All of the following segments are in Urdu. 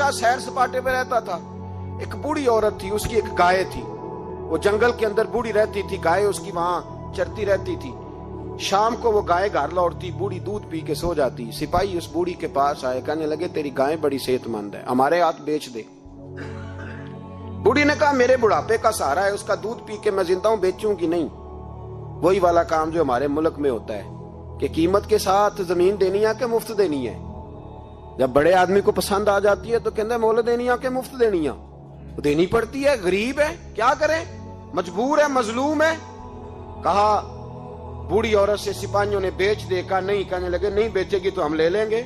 شاہ سیر سپاٹے پہ رہتا تھا. ایک بوڑھی عورت تھی, اس کی ایک گائے تھی. وہ جنگل کے اندر بوڑھی رہتی تھی, گائے اس کی وہاں چرتی رہتی تھی. شام کو وہ گائے گھر لوٹتی, بوڑھی دودھ پی کے سو جاتی. سپاہی اس بوڑھی کے پاس آئے, کہنے لگے تیری گائے بڑی صحت مند ہے, ہمارے ہاتھ بیچ دے. بوڑھی نے کہا میرے بڑھاپے کا سہارا ہے, اس کا دودھ پی کے میں زندہ ہوں, بیچوں گی نہیں. وہی والا کام جو ہمارے ملک میں ہوتا ہے کہ قیمت کے ساتھ زمین دینی ہے کہ مفت دینی ہے. جب بڑے آدمی کو پسند آ جاتی ہے تو کہتے ہیں مول دینی ہے کہ مفت دینی ہے. دینی پڑتی ہے, غریب ہے, کیا کریں, مجبور ہے, مظلوم ہے. کہا بوڑھی عورت سے سپاہیوں نے بیچ دے, کہا نہیں. کہنے لگے نہیں بیچے گی تو ہم لے لیں گے.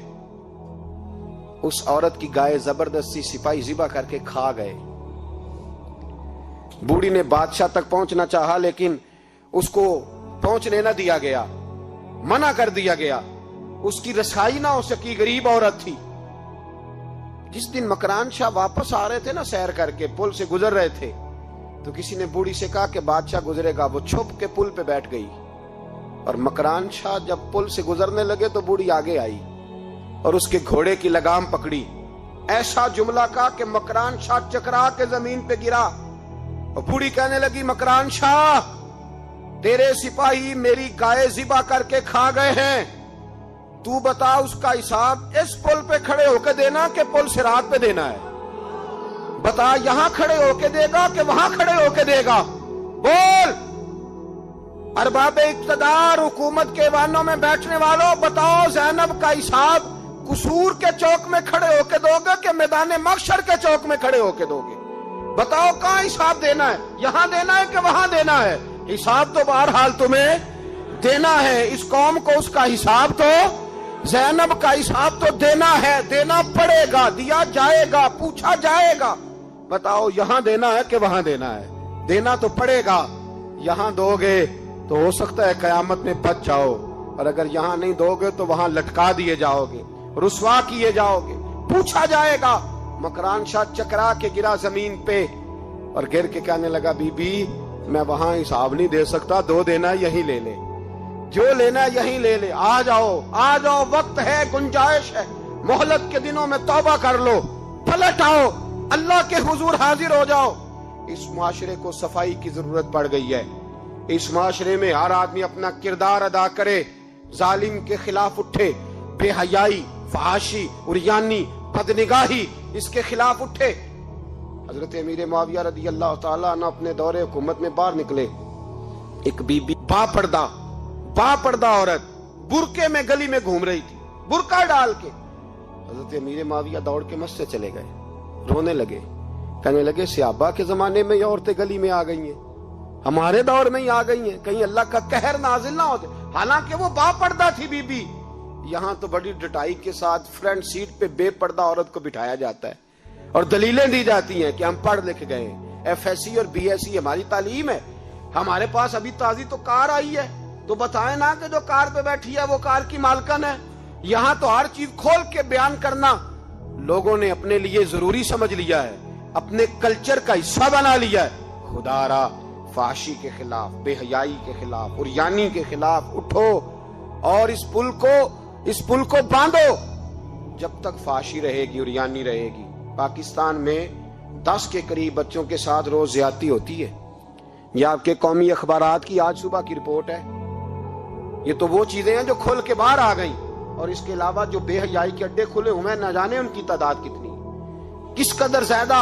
اس عورت کی گائے زبردستی سپاہی ذبح کر کے کھا گئے. بوڑھی نے بادشاہ تک پہنچنا چاہا لیکن اس کو پہنچنے نہ دیا گیا, منع کر دیا گیا. اس کی رسائی نہ ہو سکی, غریب عورت تھی. جس دن مکران شاہ واپس آ رہے تھے نا, سیر کر کے پل سے گزر رہے تھے, تو کسی نے بوڑھی سے کہا کہ بادشاہ گزرے گا. وہ چھپ کے پل پہ بیٹھ گئی اور مکران شاہ جب پل سے گزرنے لگے تو بوڑھی آگے آئی اور اس کے گھوڑے کی لگام پکڑی. ایسا جملہ کہا کہ مکران شاہ چکرا کے زمین پہ گرا. اور بوڑھی کہنے لگی مکران شاہ تیرے سپاہی میری گائے ذبح کر کے کھا گئے ہیں, تو بتا اس کا حساب اس پل پہ کھڑے ہو کے دینا کہ پل صراط پہ دینا ہے. بتا یہاں کھڑے ہو کے دے گا کہ وہاں کھڑے ہو کے دے گا, بول. ارباب اقتدار, حکومت کے ایوانوں میں بیٹھنے والوں, بتاؤ زینب کا حساب قصور کے چوک میں کھڑے ہو کے دو گے کہ میدان محشر کے چوک میں کھڑے ہو کے دو گے؟ بتاؤ کہاں حساب دینا ہے, یہاں دینا ہے کہ وہاں دینا ہے؟ حساب تو بہرحال تمہیں دینا ہے. اس قوم کو اس کا حساب تو, زینب کا حساب تو دینا ہے, دینا پڑے گا, دیا جائے گا, پوچھا جائے گا. بتاؤ یہاں دینا ہے کہ وہاں دینا ہے؟ دینا تو پڑے گا. یہاں دو گے تو ہو سکتا ہے قیامت میں بچ جاؤ, اور اگر یہاں نہیں دو گے تو وہاں لٹکا دیے جاؤ گے, رسوا کیے جاؤ گے, پوچھا جائے گا. مکران شاہ چکرا کے گرا زمین پہ اور گر کے کہنے لگا بی بی میں وہاں حساب نہیں دے سکتا, دو دینا یہیں لے لے, جو لینا یہیں لے لے. آ جاؤ آ جاؤ, وقت ہے, گنجائش ہے, مہلت کے دنوں میں توبہ کر لو, پلٹ آؤ, اللہ کے حضور حاضر ہو جاؤ. اس معاشرے کو صفائی کی ضرورت پڑ گئی ہے. اس معاشرے میں ہر آدمی اپنا کردار ادا کرے, ظالم کے خلاف اٹھے, بے حیائی, فحاشی, عریانی, بدنگاہی, اس کے خلاف اٹھے. حضرت امیر معاویہ رضی اللہ تعالیٰ عنہ اپنے دور حکومت میں باہر نکلے. ایک بی بی با پردہ عورت برقعے میں گلی میں گھوم رہی تھی, برقع ڈال کے. حضرت امیر معاویہ دوڑ کے مسجد چلے گئے, رونے لگے, کہنے لگے صحابہ کے زمانے میں یہ عورتیں گلی میں آ گئی ہیں, ہمارے دور میں ہی آ گئی ہیں, کہیں اللہ کا قہر نازل نہ ہوتے. حالانکہ وہ با پردہ تھی بی بی. یہاں تو بڑی ڈٹائی کے ساتھ فرنٹ سیٹ پہ بے پردہ عورت کو بٹھایا جاتا ہے اور دلیلیں دی جاتی ہیں کہ ہم پڑھ لکھ گئے ہیں, ایف ایس سی اور بی ایس سی ہماری تعلیم ہے. ہمارے پاس ابھی تازی تو کار آئی ہے, تو بتائیں نا کہ جو کار پہ بیٹھی ہے وہ کار کی مالکن ہے. یہاں تو ہر چیز کھول کے بیان کرنا لوگوں نے اپنے لیے ضروری سمجھ لیا ہے, اپنے کلچر کا حصہ بنا لیا ہے. خدا را فحاشی کے خلاف, بے حیائی کے خلاف, عریانی کے خلاف اٹھو اور اس پل کو باندھو. جب تک فحاشی رہے گی, عریانی رہے گی. پاکستان میں 10 کے قریب بچوں کے ساتھ روز زیادتی ہوتی ہے. یہ آپ کے قومی اخبارات کی آج صبح کی رپورٹ ہے. یہ تو وہ چیزیں ہیں جو کھل کے باہر آ گئیں, اور اس کے علاوہ جو بے حیائی کے اڈے کھلے ہوئے ہیں, نہ جانے ان کی تعداد کتنی, کس قدر زیادہ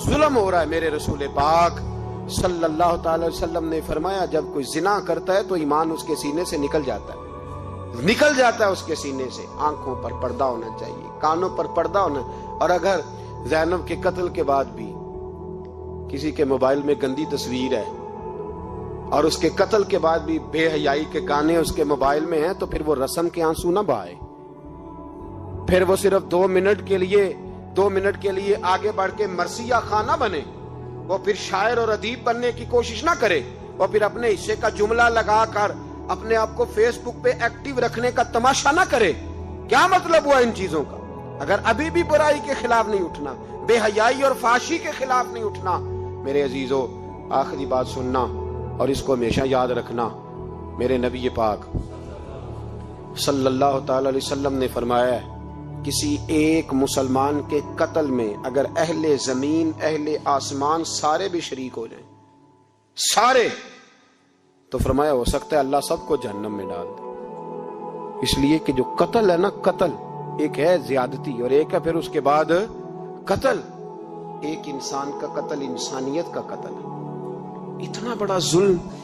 ظلم ہو رہا ہے. میرے رسول پاک صلی اللہ تعالی وسلم نے فرمایا جب کوئی زنا کرتا ہے تو ایمان اس کے سینے سے نکل جاتا ہے اس کے سینے سے. آنکھوں پر پردہ ہونا چاہیے, کانوں پر پردہ ہونا. اور اگر زینب کے قتل کے بعد بھی کسی کے موبائل میں گندی تصویر ہے اور اس کے قتل کے بعد بھی بے حیائی کے گانے اس کے موبائل میں ہیں, تو پھر وہ رسم کے آنسو نہ بہائے, پھر وہ صرف 2 منٹ کے لیے آگے بڑھ کے مرثیہ خانہ بنے, وہ پھر شاعر اور ادیب بننے کی کوشش نہ کرے, وہ پھر اپنے حصے کا جملہ لگا کر اپنے آپ کو فیس بک پہ ایکٹیو رکھنے کا تماشا نہ کرے. کیا مطلب ہوا ان چیزوں کا؟ اگر ابھی بھی برائی کے خلاف نہیں اٹھنا, بے حیائی اور فحاشی کے خلاف نہیں اٹھنا, میرے عزیزو آخری بات سننا اور اس کو ہمیشہ یاد رکھنا. میرے نبی پاک صلی اللہ تعالی علیہ وسلم نے فرمایا ہے کسی ایک مسلمان کے قتل میں اگر اہل زمین اہل آسمان سارے بھی شریک ہو جائیں، سارے، تو فرمایا ہو سکتا ہے اللہ سب کو جہنم میں ڈال دے. اس لیے کہ جو قتل ہے نا، قتل ایک ہے زیادتی اور ایک ہے پھر اس کے بعد قتل. ایک انسان کا قتل انسانیت کا قتل ہے. اتنا بڑا ظلم